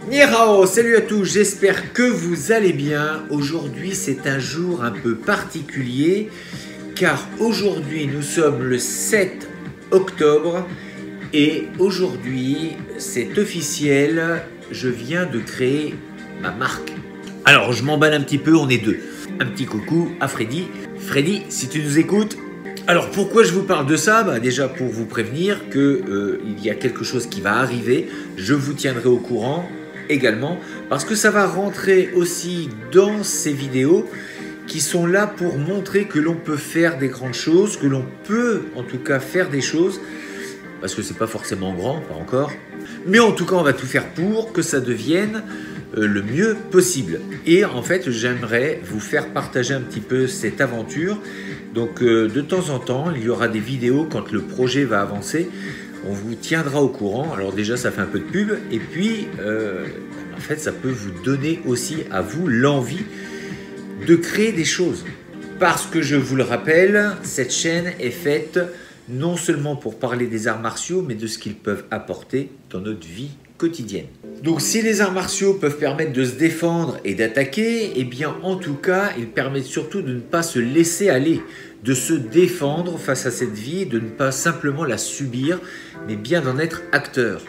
Ni hao, salut à tous, j'espère que vous allez bien. Aujourd'hui c'est un jour un peu particulier car aujourd'hui nous sommes le 7 octobre et aujourd'hui c'est officiel, je viens de créer ma marque. Alors je m'emballe un petit peu, on est deux. Un petit coucou à Freddy. Freddy, si tu nous écoutes. Alors pourquoi je vous parle de ça? Déjà pour vous prévenir que il y a quelque chose qui va arriver, je vous tiendrai au courant également parce que ça va rentrer aussi dans ces vidéos qui sont là pour montrer que l'on peut faire des grandes choses, que l'on peut en tout cas faire des choses parce que c'est pas forcément grand, pas encore, mais en tout cas on va tout faire pour que ça devienne le mieux possible. Et en fait j'aimerais vous faire partager un petit peu cette aventure. Donc de temps en temps il y aura des vidéos quand le projet va avancer, on vous tiendra au courant. Alors déjà ça fait un peu de pub et puis en fait ça peut vous donner aussi à vous l'envie de créer des choses. Parce que je vous le rappelle, cette chaîne est faite non seulement pour parler des arts martiaux mais de ce qu'ils peuvent apporter dans notre vie quotidienne. Donc si les arts martiaux peuvent permettre de se défendre et d'attaquer, eh bien en tout cas ils permettent surtout de ne pas se laisser aller, de se défendre face à cette vie, de ne pas simplement la subir, mais bien d'en être acteur.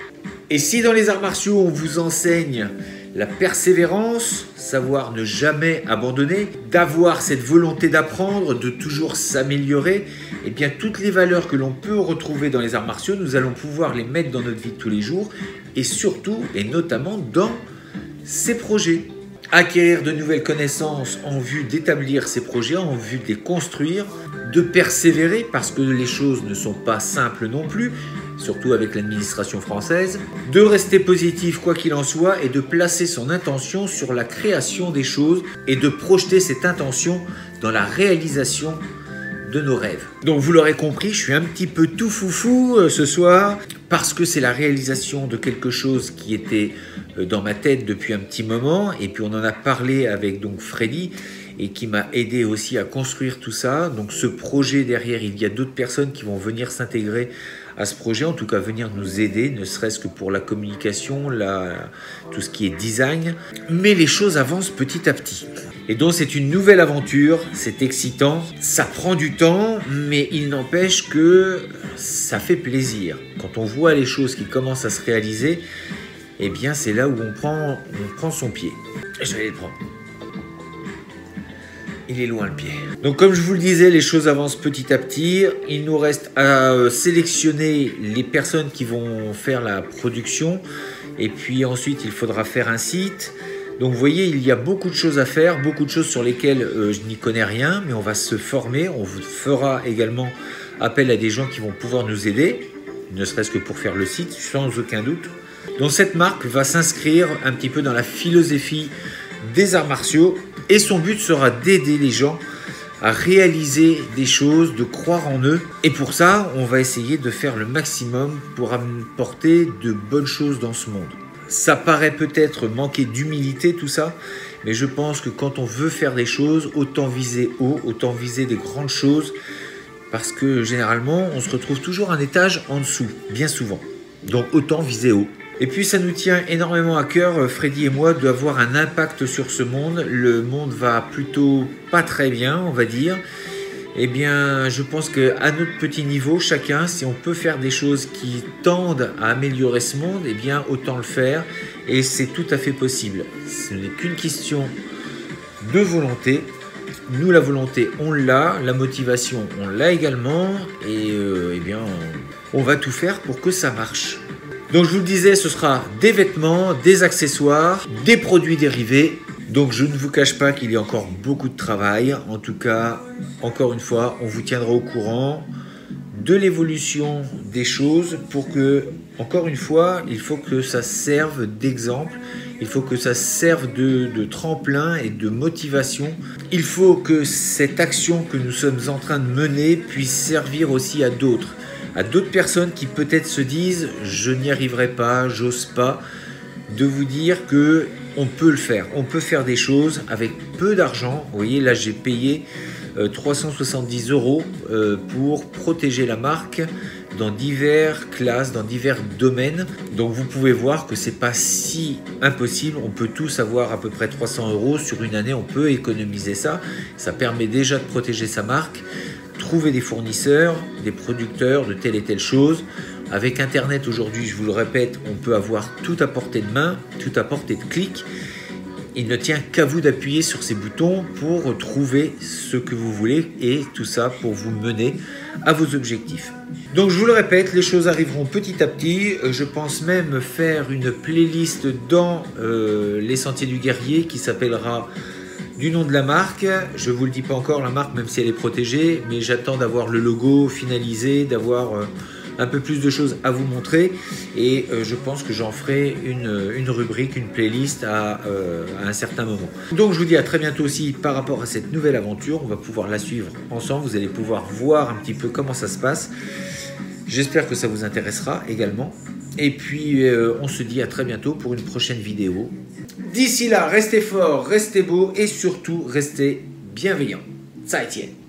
Et si dans les arts martiaux on vous enseigne la persévérance, savoir ne jamais abandonner, d'avoir cette volonté d'apprendre, de toujours s'améliorer, eh bien toutes les valeurs que l'on peut retrouver dans les arts martiaux, nous allons pouvoir les mettre dans notre vie de tous les jours et surtout et notamment dans ces projets. Acquérir de nouvelles connaissances en vue d'établir ces projets, en vue de les construire, de persévérer parce que les choses ne sont pas simples non plus, surtout avec l'administration française, de rester positif quoi qu'il en soit et de placer son intention sur la création des choses et de projeter cette intention dans la réalisation de nos rêves. Donc vous l'aurez compris, je suis un petit peu tout foufou ce soir parce que c'est la réalisation de quelque chose qui était dans ma tête depuis un petit moment et puis on en a parlé avec donc Freddy et qui m'a aidé aussi à construire tout ça. Donc ce projet derrière, il y a d'autres personnes qui vont venir s'intégrer à ce projet, en tout cas venir nous aider, ne serait-ce que pour la communication, tout ce qui est design. Mais les choses avancent petit à petit. Et donc c'est une nouvelle aventure, c'est excitant, ça prend du temps, mais il n'empêche que ça fait plaisir. Quand on voit les choses qui commencent à se réaliser, eh bien c'est là où on prend son pied. Je vais le prendre. Il est loin le pied. Donc comme je vous le disais, les choses avancent petit à petit. Il nous reste à sélectionner les personnes qui vont faire la production. Et puis ensuite, il faudra faire un site. Donc vous voyez, il y a beaucoup de choses à faire, beaucoup de choses sur lesquelles je n'y connais rien. Mais on va se former. On vous fera également appel à des gens qui vont pouvoir nous aider. Ne serait-ce que pour faire le site, sans aucun doute. Donc cette marque va s'inscrire un petit peu dans la philosophie des arts martiaux. Et son but sera d'aider les gens à réaliser des choses, de croire en eux. Et pour ça, on va essayer de faire le maximum pour apporter de bonnes choses dans ce monde. Ça paraît peut-être manquer d'humilité tout ça, mais je pense que quand on veut faire des choses, autant viser haut, autant viser des grandes choses, parce que généralement, on se retrouve toujours un étage en dessous, bien souvent. Donc autant viser haut. Et puis ça nous tient énormément à cœur, Freddy et moi, d'avoir un impact sur ce monde. Le monde va plutôt pas très bien, on va dire. Eh bien, je pense qu'à notre petit niveau, chacun, si on peut faire des choses qui tendent à améliorer ce monde, eh bien, autant le faire. Et c'est tout à fait possible. Ce n'est qu'une question de volonté. Nous, la volonté, on l'a. La motivation, on l'a également. Et eh bien, on va tout faire pour que ça marche. Donc je vous le disais, ce sera des vêtements, des accessoires, des produits dérivés. Donc je ne vous cache pas qu'il y a encore beaucoup de travail. En tout cas, encore une fois, on vous tiendra au courant de l'évolution des choses pour que, encore une fois, il faut que ça serve d'exemple. Il faut que ça serve de tremplin et de motivation. Il faut que cette action que nous sommes en train de mener puisse servir aussi à d'autres personnes qui peut-être se disent « je n'y arriverai pas, j'ose pas », de vous dire que on peut le faire. On peut faire des choses avec peu d'argent. Vous voyez, là j'ai payé 370 € pour protéger la marque dans diverses classes, dans divers domaines. Donc vous pouvez voir que c'est pas si impossible. On peut tous avoir à peu près 300 € sur une année. On peut économiser ça. Ça permet déjà de protéger sa marque, trouver des fournisseurs, des producteurs de telle et telle chose. Avec Internet aujourd'hui, je vous le répète, on peut avoir tout à portée de main, tout à portée de clic. Il ne tient qu'à vous d'appuyer sur ces boutons pour trouver ce que vous voulez et tout ça pour vous mener à vos objectifs. Donc je vous le répète, les choses arriveront petit à petit. Je pense même faire une playlist dans les Sentiers du Guerrier qui s'appellera du nom de la marque. Je ne vous le dis pas encore la marque, même si elle est protégée, mais j'attends d'avoir le logo finalisé, d'avoir un peu plus de choses à vous montrer et je pense que j'en ferai une rubrique, une playlist à un certain moment. Donc je vous dis à très bientôt aussi par rapport à cette nouvelle aventure. On va pouvoir la suivre ensemble, vous allez pouvoir voir un petit peu comment ça se passe. J'espère que ça vous intéressera également. Et puis on se dit à très bientôt pour une prochaine vidéo. D'ici là, restez forts, restez beaux et surtout restez bienveillants. 再见。